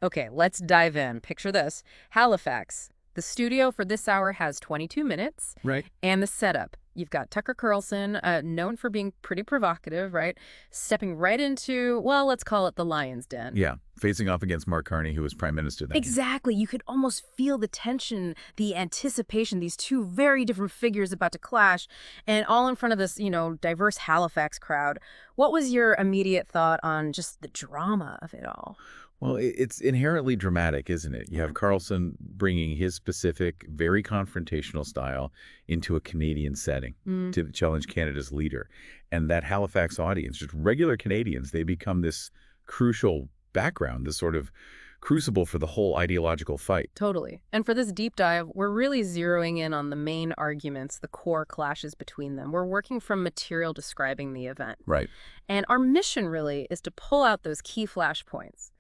Okay, let's dive in. Picture this. Halifax. The studio for this hour has 22 minutes. Right. And the setup. You've got Tucker Carlson, known for being pretty provocative, right? Stepping right into, well, let's call it the lion's den. Yeah, facing off against Mark Carney, who was prime minister then. Exactly. You could almost feel the tension, the anticipation, these two very different figures about to clash, and all in front of this, diverse Halifax crowd. What was your immediate thought on just the drama of it all? Well, it's inherently dramatic, isn't it? You have Carlson bringing his specific, very confrontational style into a Canadian setting to challenge Canada's leader. And that Halifax audience, just regular Canadians, they become this crucial background, this sort of crucible for the whole ideological fight. Totally. And for this deep dive, we're really zeroing in on the main arguments, the core clashes between them. We're working from material describing the event. Right. And our mission really is to pull out those key flashpoints.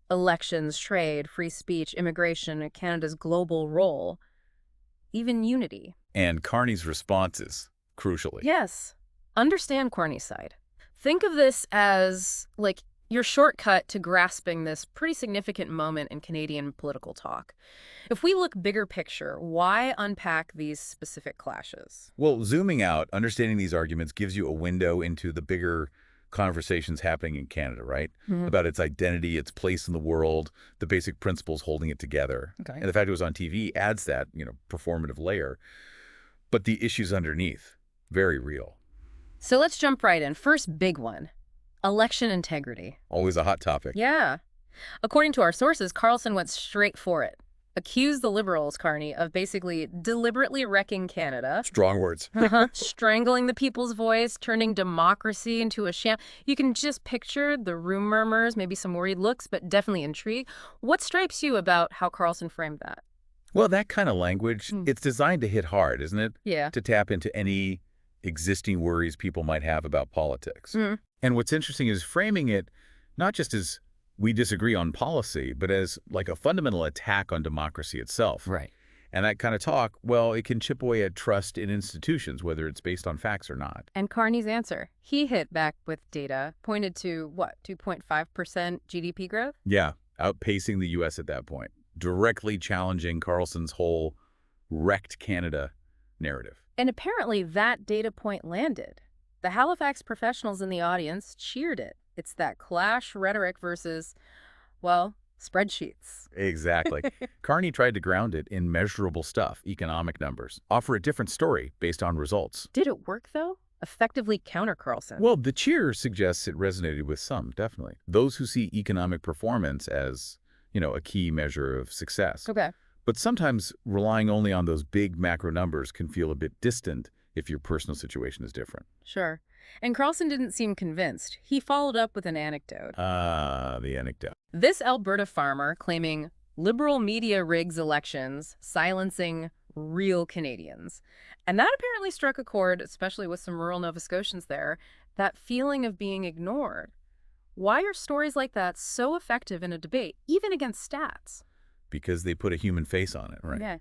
Elections, trade, free speech, immigration, and Canada's global role, even unity. And Carney's responses, crucially. Yes. Understand Carney's side. Think of this as, like, your shortcut to grasping this pretty significant moment in Canadian political talk. If we look bigger picture, why unpack these specific clashes? Well, zooming out, understanding these arguments gives you a window into the bigger conversations happening in Canada, right? About its identity, its place in the world, the basic principles holding it together. Okay. And the fact it was on TV adds that, performative layer. But the issues underneath, very real. So let's jump right in. First big one, election integrity. Always a hot topic. Yeah. According to our sources, Carlson went straight for it. Accused the Liberals, Carney, of basically deliberately wrecking Canada. Strong words. Strangling the people's voice, turning democracy into a sham. You can just picture the room murmurs, maybe some worried looks, but definitely intrigue. What strikes you about how Carlson framed that? Well, that kind of language, it's designed to hit hard, isn't it? Yeah. To tap into any existing worries people might have about politics. And what's interesting is framing it not just as we disagree on policy, but as like a fundamental attack on democracy itself. Right. And that kind of talk, well, it can chip away at trust in institutions, whether it's based on facts or not. And Carney's answer, he hit back with data, pointed to, 2.5% GDP growth? Yeah, outpacing the U.S. at that point, directly challenging Carlson's whole wrecked Canada narrative. And apparently that data point landed. The Halifax professionals in the audience cheered it. It's that clash rhetoric versus, spreadsheets. Exactly. Carney tried to ground it in measurable stuff, economic numbers, offer a different story based on results. Did it work, though? Effectively counter Carlson? Well, the cheer suggests it resonated with some, definitely. Those who see economic performance as, a key measure of success. Okay. But sometimes relying only on those big macro numbers can feel a bit distant if your personal situation is different. Sure. And Carlson didn't seem convinced. He followed up with an anecdote. The anecdote. This Alberta farmer claiming liberal media rigs elections, silencing real Canadians. And that apparently struck a chord, especially with some rural Nova Scotians there, that feeling of being ignored. Why are stories like that so effective in a debate, even against stats? Because they put a human face on it, right? Yeah.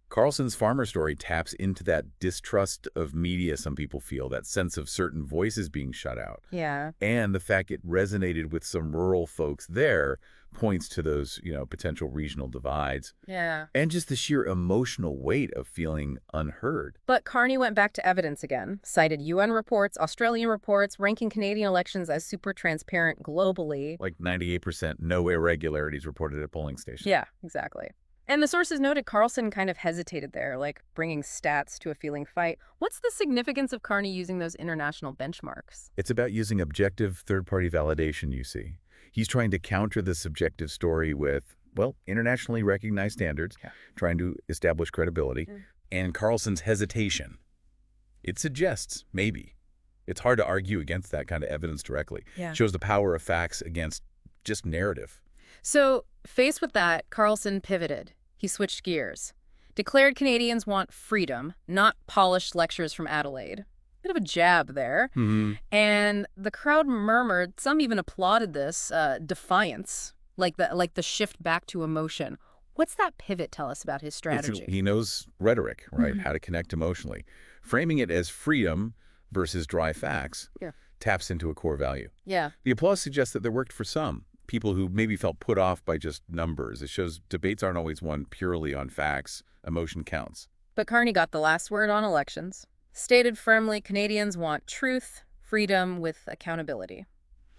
Carlson's farmer story taps into that distrust of media some people feel, that sense of certain voices being shut out. Yeah. And the fact it resonated with some rural folks there points to those, potential regional divides. Yeah. And just the sheer emotional weight of feeling unheard. But Carney went back to evidence again, cited UN reports, Australian reports, ranking Canadian elections as super transparent globally. Like 98% no irregularities reported at polling stations. Yeah, exactly. And the sources noted Carlson kind of hesitated there, like bringing stats to a feeling fight. What's the significance of Carney using those international benchmarks? It's about using objective third-party validation, you see. He's trying to counter the subjective story with, internationally recognized standards, trying to establish credibility, and Carlson's hesitation. It suggests, maybe. It's hard to argue against that kind of evidence directly. Yeah. Shows the power of facts against just narrative. So, faced with that, Carlson pivoted. He switched gears. Declared Canadians want freedom, not polished lectures from Adelaide. Bit of a jab there. And the crowd murmured, some even applauded this, defiance, like the shift back to emotion. What's that pivot tell us about his strategy? He knows rhetoric, right? How to connect emotionally. Framing it as freedom versus dry facts taps into a core value. Yeah. The applause suggests that they worked for some. people who maybe felt put off by just numbers. It shows debates aren't always won purely on facts. Emotion counts. But Carney got the last word on elections. Stated firmly, Canadians want truth, freedom with accountability.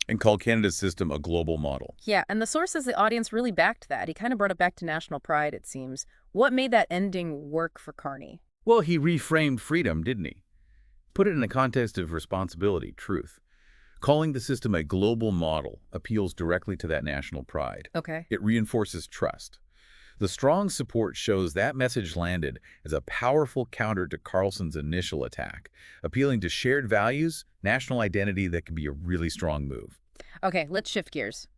And called Canada's system a global model. Yeah, and the source says the audience really backed that. He kind of brought it back to national pride, it seems. What made that ending work for Carney? Well, he reframed freedom, didn't he? Put it in the context of responsibility, truth. Calling the system a global model appeals directly to that national pride. Okay. It reinforces trust. The strong support shows that message landed as a powerful counter to Carlson's initial attack, appealing to shared values, national identity that can be a really strong move. Okay, let's shift gears.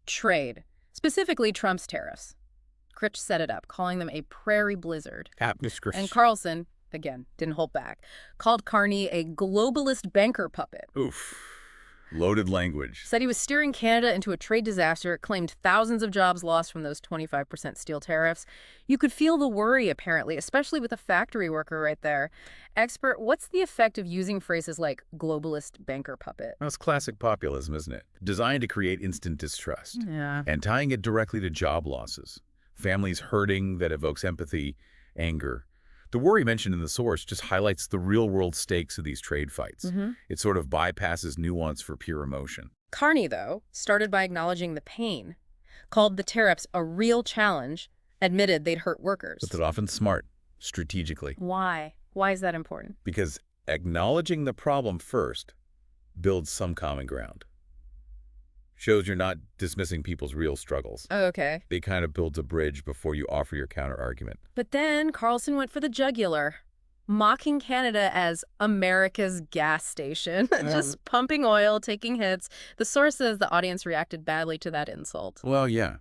Trade, specifically Trump's tariffs. Critch set it up, calling them a prairie blizzard. And Carlson, again, didn't hold back, called Carney a globalist banker puppet. Oof. Loaded language. Said he was steering Canada into a trade disaster, claimed thousands of jobs lost from those 25% steel tariffs. You could feel the worry, apparently, especially with a factory worker right there. Expert, what's the effect of using phrases like globalist banker puppet? That's classic populism, isn't it? Designed to create instant distrust. Yeah. And tying it directly to job losses. Families hurting that evokes empathy, anger. The worry mentioned in the source just highlights the real-world stakes of these trade fights. It sort of bypasses nuance for pure emotion. Carney, though, started by acknowledging the pain, called the tariffs a real challenge, admitted they'd hurt workers. But they're often smart, strategically. Why? Why is that important? Because acknowledging the problem first builds some common ground. Shows you're not dismissing people's real struggles. Oh, okay. They kind of builds a bridge before you offer your counter-argument. But then Carlson went for the jugular, mocking Canada as America's gas station, just pumping oil, taking hits. The source says the audience reacted badly to that insult. Well, yeah.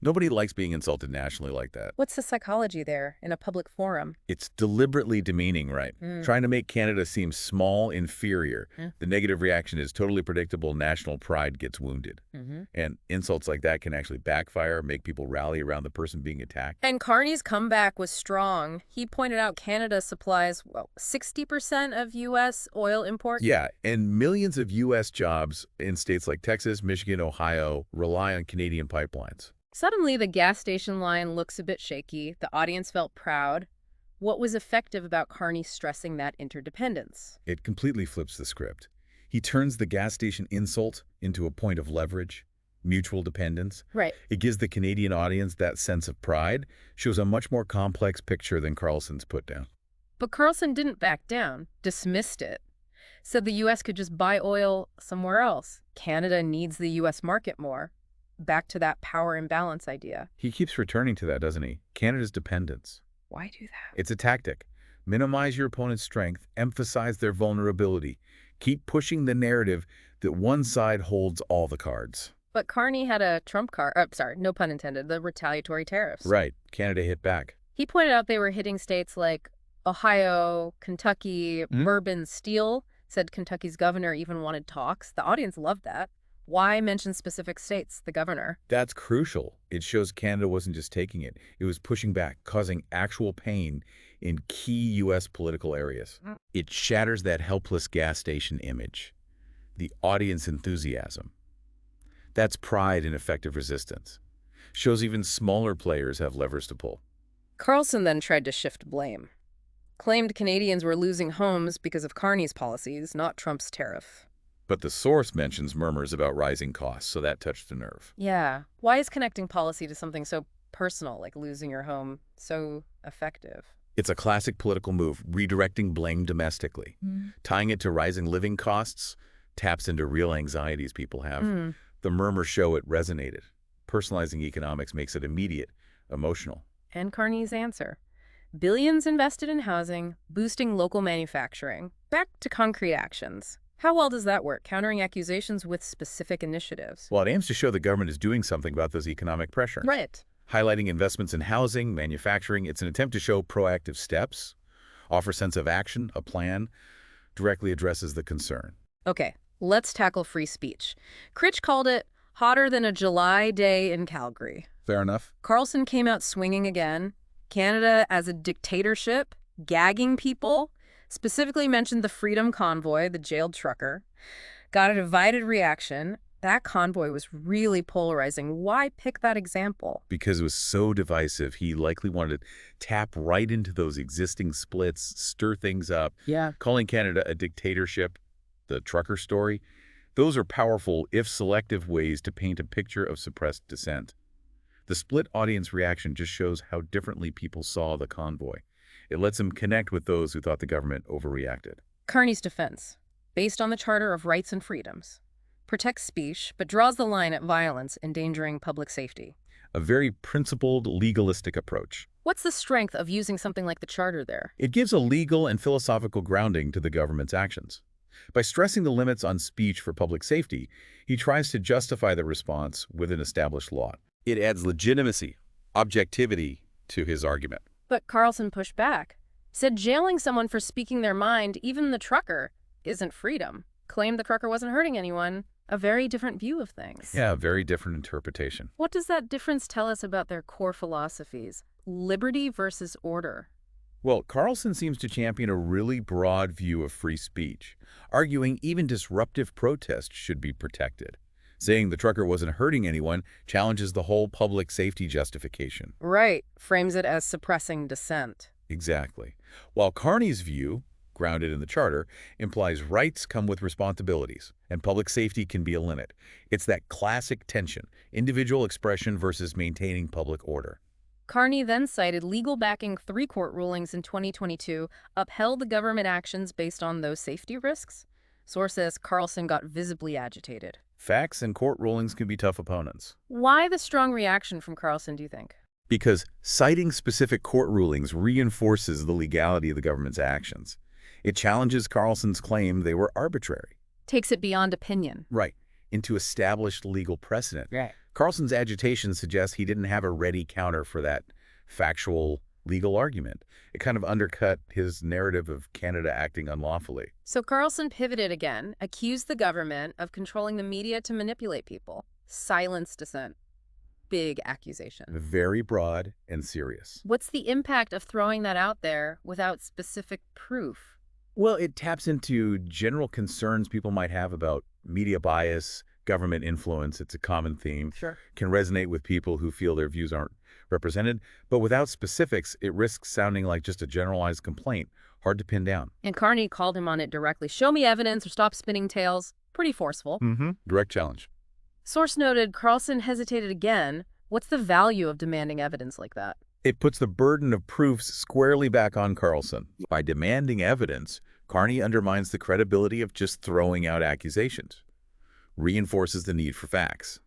Nobody likes being insulted nationally like that. What's the psychology there in a public forum? It's deliberately demeaning, right? Trying to make Canada seem small, inferior. The negative reaction is totally predictable. National pride gets wounded. And insults like that can actually backfire, make people rally around the person being attacked. And Carney's comeback was strong. He pointed out Canada supplies, 60% of U.S. oil imports? Yeah, and millions of U.S. jobs in states like Texas, Michigan, Ohio rely on Canadian pipelines. Suddenly, the gas station line looks a bit shaky. The audience felt proud. What was effective about Carney stressing that interdependence? It completely flips the script. He turns the gas station insult into a point of leverage, mutual dependence. Right. It gives the Canadian audience that sense of pride, shows a much more complex picture than Carlson's put down. But Carlson didn't back down, dismissed it. Said the U.S. could just buy oil somewhere else. Canada needs the U.S. market more. Back to that power imbalance idea. He keeps returning to that, doesn't he? Canada's dependence. Why do that? It's a tactic. Minimize your opponent's strength, emphasize their vulnerability. Keep pushing the narrative that one side holds all the cards. But Carney had a trump card, no pun intended, the retaliatory tariffs. Right. Canada hit back. He pointed out they were hitting states like Ohio, Kentucky, Bourbon Steel. Said Kentucky's governor even wanted talks. The audience loved that. Why mention specific states, the governor? That's crucial. It shows Canada wasn't just taking it. It was pushing back, causing actual pain in key U.S. political areas. It shatters that helpless gas station image, the audience enthusiasm. That's pride in effective resistance. Shows even smaller players have levers to pull. Carlson then tried to shift blame. Claimed Canadians were losing homes because of Carney's policies, not Trump's tariff. But the source mentions murmurs about rising costs, so that touched a nerve. Yeah. Why is connecting policy to something so personal, like losing your home, so effective? It's a classic political move, redirecting blame domestically. Tying it to rising living costs taps into real anxieties people have. The murmurs show it resonated. Personalizing economics makes it immediate, emotional. And Carney's answer. Billions invested in housing, boosting local manufacturing. Back to concrete actions. How well does that work, countering accusations with specific initiatives? Well, it aims to show the government is doing something about those economic pressure. Right. Highlighting investments in housing, manufacturing, it's an attempt to show proactive steps, offer sense of action, a plan, directly addresses the concern. Okay, let's tackle free speech. Critch called it hotter than a July day in Calgary. Fair enough. Carlson came out swinging again. Canada as a dictatorship, gagging people. Specifically mentioned the Freedom Convoy, the jailed trucker. Got a divided reaction. That convoy was really polarizing. Why pick that example? Because it was so divisive, he likely wanted to tap right into those existing splits, stir things up. Yeah. Calling Canada a dictatorship, the trucker story, those are powerful, if selective, ways to paint a picture of suppressed dissent. The split audience reaction just shows how differently people saw the convoy. It lets them connect with those who thought the government overreacted. Carney's defense, based on the Charter of Rights and Freedoms, protects speech but draws the line at violence endangering public safety. A very principled, legalistic approach. What's the strength of using something like the Charter there? It gives a legal and philosophical grounding to the government's actions. By stressing the limits on speech for public safety, he tries to justify the response with an established law. It adds legitimacy, objectivity to his argument. But Carlson pushed back, said jailing someone for speaking their mind, even the trucker, isn't freedom. Claimed the trucker wasn't hurting anyone. A very different view of things. Yeah, very different interpretation. What does that difference tell us about their core philosophies? Liberty versus order. Well, Carlson seems to champion a really broad view of free speech, arguing even disruptive protest should be protected. Saying the trucker wasn't hurting anyone challenges the whole public safety justification. Right. Frames it as suppressing dissent. Exactly. While Carney's view, grounded in the Charter, implies rights come with responsibilities, and public safety can be a limit. It's that classic tension, individual expression versus maintaining public order. Carney then cited legal backing 3 court rulings in 2022 upheld the government actions based on those safety risks. Source says Carlson got visibly agitated. Facts and court rulings can be tough opponents. Why the strong reaction from Carlson, do you think? Because citing specific court rulings reinforces the legality of the government's actions. It challenges Carlson's claim they were arbitrary. Takes it beyond opinion. Right, into established legal precedent. Right. Carlson's agitation suggests he didn't have a ready counter for that factual legal argument. It kind of undercut his narrative of Canada acting unlawfully. So Carlson pivoted again, accused the government of controlling the media to manipulate people. Silence dissent. Big accusation. Very broad and serious. What's the impact of throwing that out there without specific proof? Well, it taps into general concerns people might have about media bias, government influence. It's a common theme. Sure. Can resonate with people who feel their views aren't represented. But without specifics, it risks sounding like just a generalized complaint, hard to pin down. And Carney called him on it directly. Show me evidence or stop spinning tales. Pretty forceful. Direct challenge. Source noted Carlson hesitated again. What's the value of demanding evidence like that? It puts the burden of proofs squarely back on Carlson. By demanding evidence, Carney undermines the credibility of just throwing out accusations, reinforces the need for facts.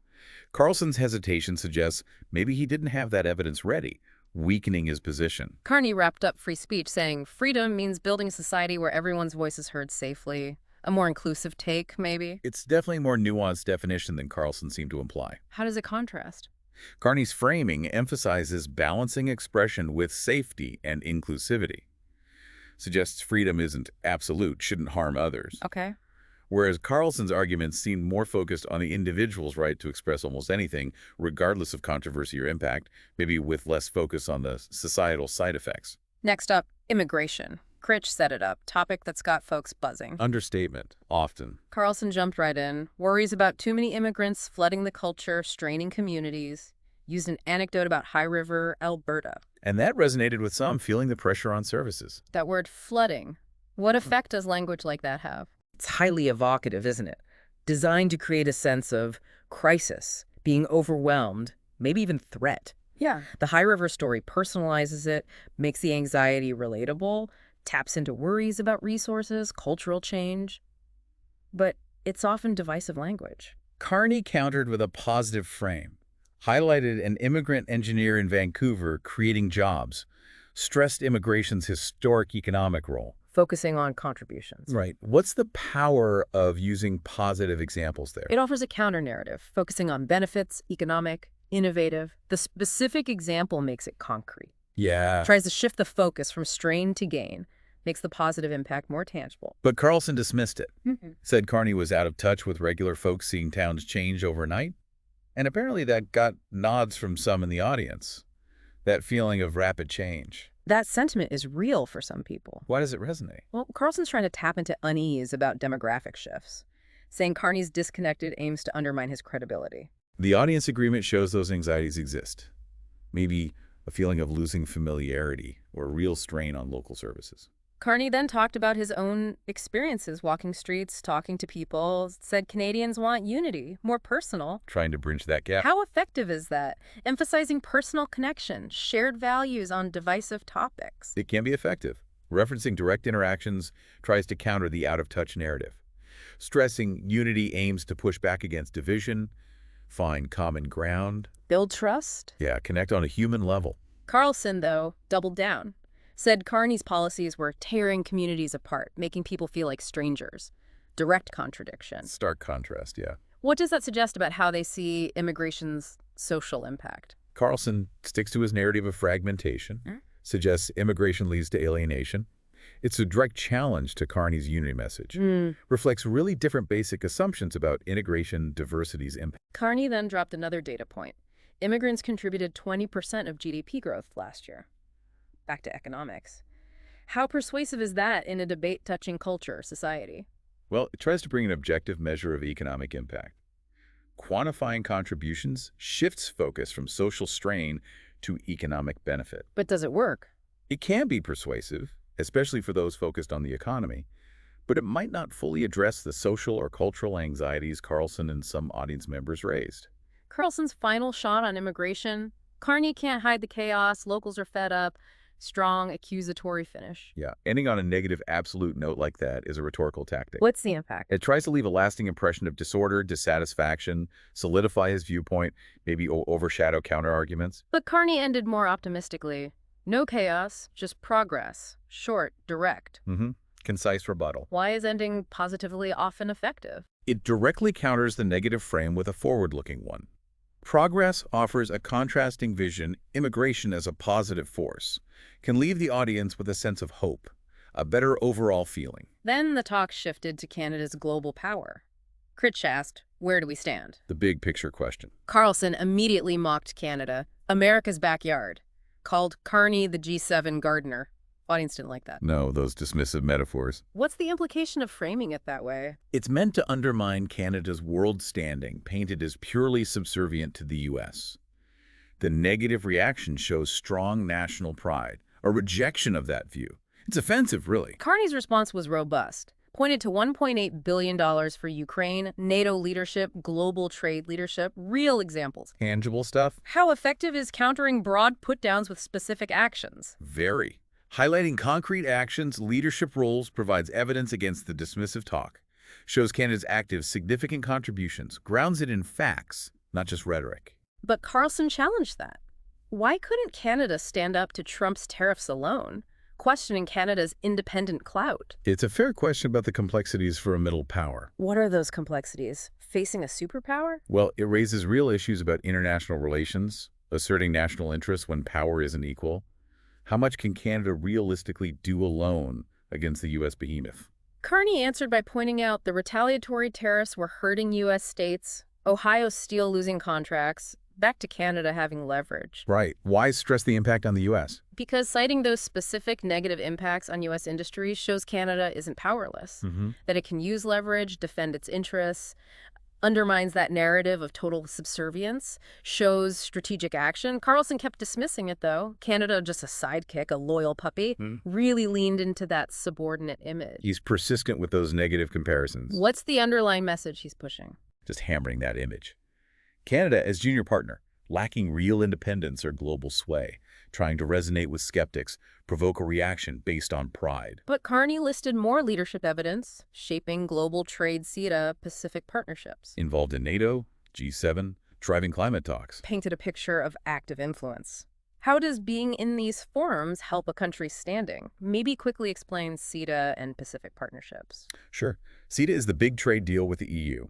Carlson's hesitation suggests maybe he didn't have that evidence ready, weakening his position. Carney wrapped up free speech saying freedom means building a society where everyone's voice is heard safely. A more inclusive take, maybe? It's definitely a more nuanced definition than Carlson seemed to imply. How does it contrast? Carney's framing emphasizes balancing expression with safety and inclusivity. Suggests freedom isn't absolute, shouldn't harm others. Okay. Whereas Carlson's arguments seem more focused on the individual's right to express almost anything, regardless of controversy or impact, maybe with less focus on the societal side effects. Next up, immigration. Critch set it up, topic that's got folks buzzing. Understatement, often. Carlson jumped right in. Worries about too many immigrants flooding the culture, straining communities. Used an anecdote about High River, Alberta. And that resonated with some, feeling the pressure on services. That word flooding. What effect does language like that have? It's highly evocative, isn't it? Designed to create a sense of crisis, being overwhelmed, maybe even threat. Yeah. The High River story personalizes it, makes the anxiety relatable, taps into worries about resources, cultural change. But it's often divisive language. Carney countered with a positive frame, highlighted an immigrant engineer in Vancouver creating jobs, stressed immigration's historic economic role. Focusing on contributions. Right. What's the power of using positive examples there? It offers a counter-narrative, focusing on benefits, economic, innovative. The specific example makes it concrete. Yeah. Tries to shift the focus from strain to gain, makes the positive impact more tangible. But Carlson dismissed it. Said Carney was out of touch with regular folks seeing towns change overnight. And apparently that got nods from some in the audience. That feeling of rapid change. That sentiment is real for some people. Why does it resonate? Well, Carlson's trying to tap into unease about demographic shifts. saying Carney's disconnected aims to undermine his credibility. The audience agreement shows those anxieties exist. Maybe a feeling of losing familiarity or a real strain on local services. Carney then talked about his own experiences walking streets, talking to people, said Canadians want unity, more personal. Trying to bridge that gap. How effective is that? Emphasizing personal connection, shared values on divisive topics. It can be effective. Referencing direct interactions tries to counter the out-of-touch narrative. Stressing unity aims to push back against division, find common ground. Build trust? Yeah, connect on a human level. Carlson, though, doubled down. Said Carney's policies were tearing communities apart, making people feel like strangers. Direct contradiction. Stark contrast, yeah. What does that suggest about how they see immigration's social impact? Carlson sticks to his narrative of fragmentation, suggests immigration leads to alienation. It's a direct challenge to Carney's unity message. Reflects really different basic assumptions about integration, diversity's impact. Carney then dropped another data point. Immigrants contributed 20% of GDP growth last year. Back to economics. How persuasive is that in a debate touching culture, society? Well, it tries to bring an objective measure of economic impact. Quantifying contributions shifts focus from social strain to economic benefit. But does it work? It can be persuasive, especially for those focused on the economy, but it might not fully address the social or cultural anxieties Carlson and some audience members raised. Carlson's final shot on immigration. Carney can't hide the chaos, locals are fed up. Strong, accusatory finish. Yeah, ending on a negative absolute note like that is a rhetorical tactic. What's the impact? It tries to leave a lasting impression of disorder, dissatisfaction, solidify his viewpoint, maybe overshadow counterarguments. But Carney ended more optimistically. No chaos, just progress. Short, direct. Concise rebuttal. Why is ending positively often effective? It directly counters the negative frame with a forward-looking one. Progress offers a contrasting vision. Immigration as a positive force can leave the audience with a sense of hope, a better overall feeling. Then the talk shifted to Canada's global power. Critch asked, where do we stand? The big picture question. Carlson immediately mocked Canada, America's backyard, called Carney the G7 gardener. Audience didn't like that. No, those dismissive metaphors. What's the implication of framing it that way? It's meant to undermine Canada's world standing, painted as purely subservient to the U.S. The negative reaction shows strong national pride, a rejection of that view. It's offensive, really. Carney's response was robust. Pointed to $1.8 billion for Ukraine, NATO leadership, global trade leadership, real examples. Tangible stuff? How effective is countering broad put-downs with specific actions? Very. Highlighting concrete actions, leadership roles provides evidence against the dismissive talk, shows Canada's active, significant contributions, grounds it in facts, not just rhetoric. But Carlson challenged that. Why couldn't Canada stand up to Trump's tariffs alone, questioning Canada's independent clout? It's a fair question about the complexities for a middle power. What are those complexities? Facing a superpower? Well, it raises real issues about international relations, asserting national interests when power isn't equal. How much can Canada realistically do alone against the U.S. behemoth? Carney answered by pointing out the retaliatory tariffs were hurting U.S. states, Ohio Steel losing contracts, back to Canada having leverage. Right. Why stress the impact on the U.S.? Because citing those specific negative impacts on U.S. industries shows Canada isn't powerless, that it can use leverage, defend its interests, undermines that narrative of total subservience, shows strategic action. Carlson kept dismissing it, though. Canada, just a sidekick, a loyal puppy, really leaned into that subordinate image. He's persistent with those negative comparisons. What's the underlying message he's pushing? Just hammering that image. Canada as junior partner, lacking real independence or global sway, trying to resonate with skeptics, provoke a reaction based on pride. But Carney listed more leadership evidence, shaping global trade CETA Pacific partnerships. Involved in NATO, G7, driving climate talks. Painted a picture of active influence. How does being in these forums help a country's standing? Maybe quickly explain CETA and Pacific partnerships. Sure. CETA is the big trade deal with the EU.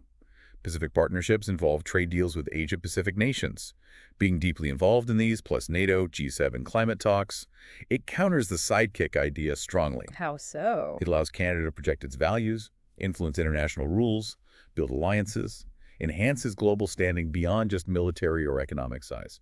Pacific partnerships involve trade deals with Asia-Pacific nations. Being deeply involved in these, plus NATO, G7 climate talks, it counters the sidekick idea strongly. How so? It allows Canada to project its values, influence international rules, build alliances, enhances global standing beyond just military or economic size,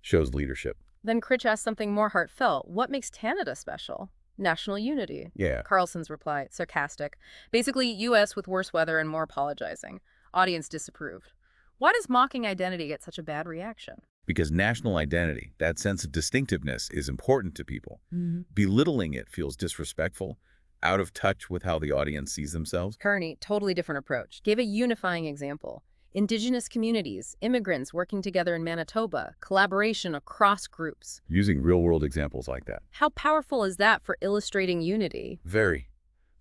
shows leadership. Then Critch asked something more heartfelt. What makes Canada special? National unity. Yeah. Carlson's reply, sarcastic. Basically, U.S. with worse weather and more apologizing. Audience disapproved. Why does mocking identity get such a bad reaction? Because national identity, that sense of distinctiveness, is important to people. Mm-hmm. Belittling it feels disrespectful, out of touch with how the audience sees themselves. Carney, totally different approach. Gave a unifying example. Indigenous communities, immigrants working together in Manitoba, collaboration across groups. Using real-world examples like that. How powerful is that for illustrating unity? Very.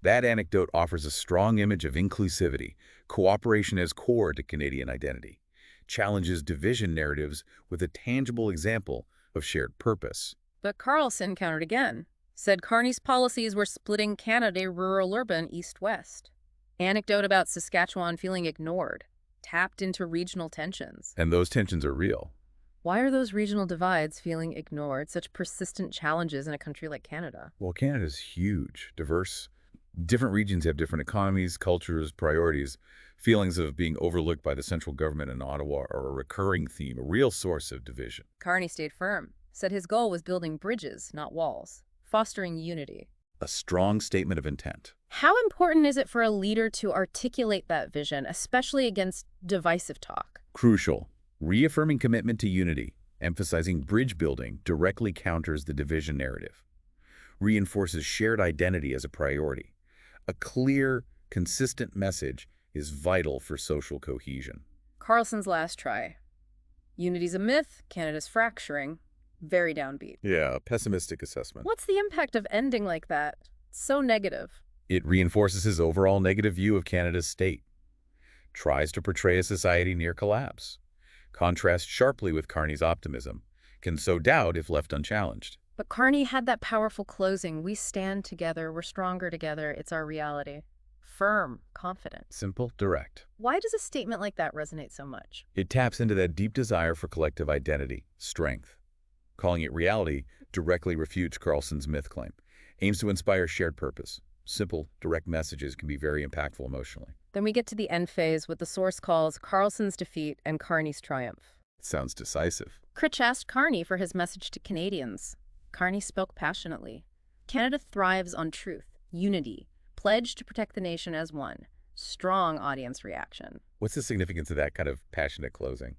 That anecdote offers a strong image of inclusivity, cooperation as core to Canadian identity, challenges division narratives with a tangible example of shared purpose. But Carlson countered again, said Carney's policies were splitting Canada rural-urban east-west. Anecdote about Saskatchewan feeling ignored, tapped into regional tensions. And those tensions are real. Why are those regional divides feeling ignored, such persistent challenges in a country like Canada? Well, Canada's huge, diverse. Different regions have different economies, cultures, priorities. Feelings of being overlooked by the central government in Ottawa are a recurring theme, a real source of division. Carney stayed firm, said his goal was building bridges, not walls, fostering unity. A strong statement of intent. How important is it for a leader to articulate that vision, especially against divisive talk? Crucial. Reaffirming commitment to unity, emphasizing bridge building, directly counters the division narrative. Reinforces shared identity as a priority. A clear, consistent message is vital for social cohesion. Carlson's last try. Unity's a myth, Canada's fracturing. Very downbeat. Yeah, a pessimistic assessment. What's the impact of ending like that? So negative. It reinforces his overall negative view of Canada's state. Tries to portray a society near collapse. Contrasts sharply with Carney's optimism. Can sow doubt if left unchallenged. But Carney had that powerful closing. We stand together. We're stronger together. It's our reality. Firm, confident. Simple, direct. Why does a statement like that resonate so much? It taps into that deep desire for collective identity, strength. Calling it reality directly refutes Carlson's myth claim. Aims to inspire shared purpose. Simple, direct messages can be very impactful emotionally. Then we get to the end phase, what the source calls Carlson's defeat and Carney's triumph. It sounds decisive. Critch asked Carney for his message to Canadians. Carney spoke passionately. Canada thrives on truth, unity, pledge to protect the nation as one. Strong audience reaction. What's the significance of that kind of passionate closing?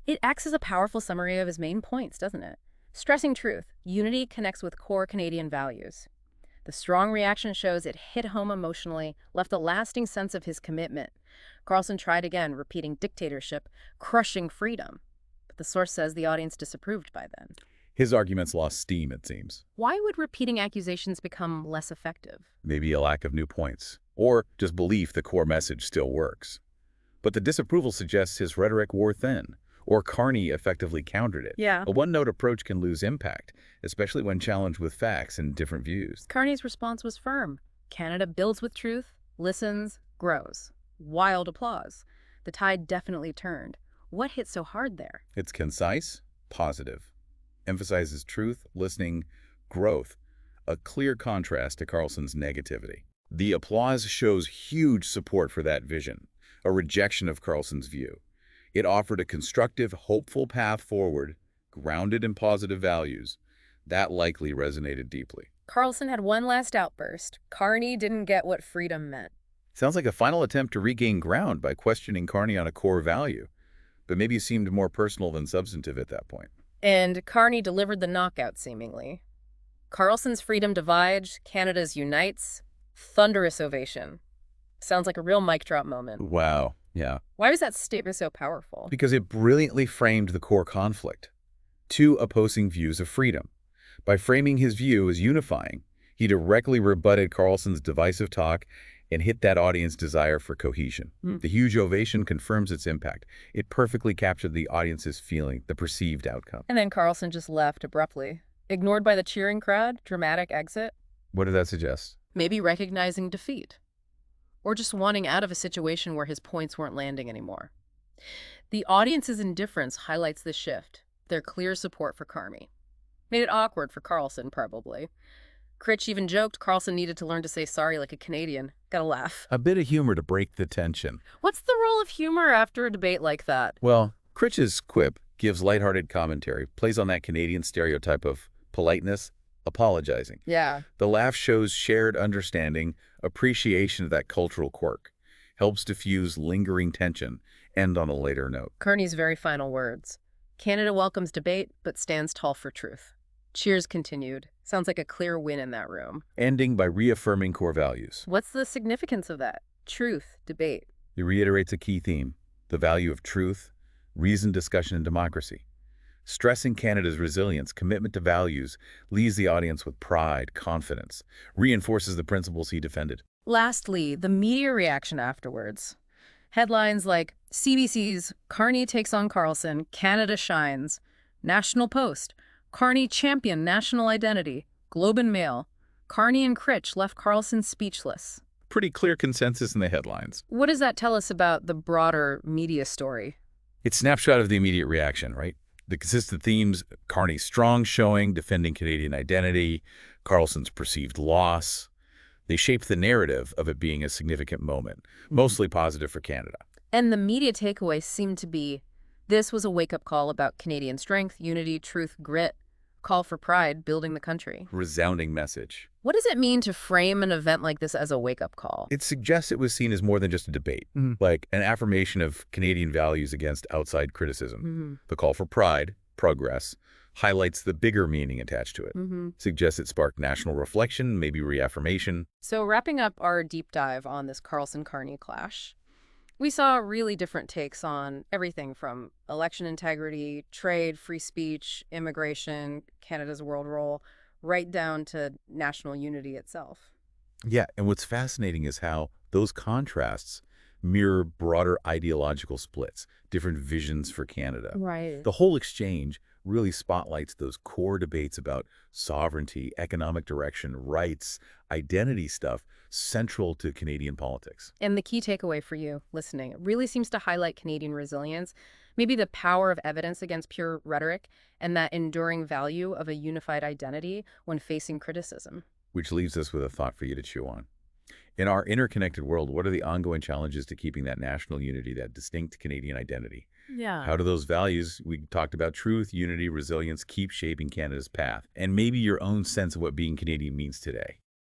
It acts as a powerful summary of his main points, doesn't it? Stressing truth, unity connects with core Canadian values. The strong reaction shows it hit home emotionally, left a lasting sense of his commitment. Carlson tried again, repeating dictatorship, crushing freedom. But the source says the audience disapproved by then. His arguments lost steam, it seems. Why would repeating accusations become less effective? Maybe a lack of new points, or just belief the core message still works. But the disapproval suggests his rhetoric wore thin, or Carney effectively countered it. Yeah. A one-note approach can lose impact, especially when challenged with facts and different views. Carney's response was firm. Canada builds with truth, listens, grows. Wild applause. The tide definitely turned. What hit so hard there? It's concise, positive. Emphasizes truth, listening, growth. A clear contrast to Carlson's negativity. The applause shows huge support for that vision, a rejection of Carlson's view. It offered a constructive, hopeful path forward, grounded in positive values. That likely resonated deeply. Carlson had one last outburst. Carney didn't get what freedom meant. Sounds like a final attempt to regain ground by questioning Carney on a core value, but maybe seemed more personal than substantive at that point. And Carney delivered the knockout, seemingly. Carlson's freedom divides, Canada's unites. Thunderous ovation. Sounds like a real mic drop moment. Wow, yeah. Why was that statement so powerful? Because it brilliantly framed the core conflict. Two opposing views of freedom. By framing his view as unifying, he directly rebutted Carlson's divisive talk and hit that audience desire for cohesion. The huge ovation confirms its impact. It perfectly captured the audience's feeling, the perceived outcome. And then Carlson just left abruptly. Ignored by the cheering crowd, dramatic exit. What did that suggest? Maybe recognizing defeat. Or just wanting out of a situation where his points weren't landing anymore. The audience's indifference highlights the shift, their clear support for Carney. Made it awkward for Carlson, probably. Critch even joked Carlson needed to learn to say sorry like a Canadian. Gotta laugh. A bit of humor to break the tension. What's the role of humor after a debate like that? Well, Critch's quip gives lighthearted commentary, plays on that Canadian stereotype of politeness, apologizing. Yeah. The laugh shows shared understanding, appreciation of that cultural quirk, helps diffuse lingering tension, end on a later note. Carney's very final words. Canada welcomes debate, but stands tall for truth. Cheers continued. Sounds like a clear win in that room. Ending by reaffirming core values. What's the significance of that? Truth, debate. It reiterates a key theme, the value of truth, reasoned discussion, and democracy. Stressing Canada's resilience, commitment to values, leaves the audience with pride, confidence, reinforces the principles he defended. Lastly, the media reaction afterwards. Headlines like CBC's Carney takes on Carlson, Canada shines, National Post, Carney champion national identity, Globe and Mail, Carney and Critch left Carlson speechless. Pretty clear consensus in the headlines. What does that tell us about the broader media story? It's a snapshot of the immediate reaction, right? The consistent themes, Carney's strong showing, defending Canadian identity, Carlson's perceived loss. They shape the narrative of it being a significant moment, mostly positive for Canada. And the media takeaway seemed to be, this was a wake-up call about Canadian strength, unity, truth, grit, call for pride, building the country. Resounding message. What does it mean to frame an event like this as a wake-up call? It suggests it was seen as more than just a debate, like an affirmation of Canadian values against outside criticism. The call for pride, progress, highlights the bigger meaning attached to it. Suggests it sparked national reflection, maybe reaffirmation. So wrapping up our deep dive on this Carlson-Carney clash, we saw really different takes on everything from election integrity, trade, free speech, immigration, Canada's world role, right down to national unity itself. Yeah, and what's fascinating is how those contrasts mirror broader ideological splits, different visions for Canada. Right. The whole exchange really spotlights those core debates about sovereignty, economic direction, rights, identity stuff central to Canadian politics. And the key takeaway for you listening, it really seems to highlight Canadian resilience, maybe the power of evidence against pure rhetoric, and that enduring value of a unified identity when facing criticism. Which leaves us with a thought for you to chew on. In our interconnected world, what are the ongoing challenges to keeping that national unity, that distinct Canadian identity? Yeah. How do those values, we talked about truth, unity, resilience, keep shaping Canada's path? And maybe your own sense of what being Canadian means today.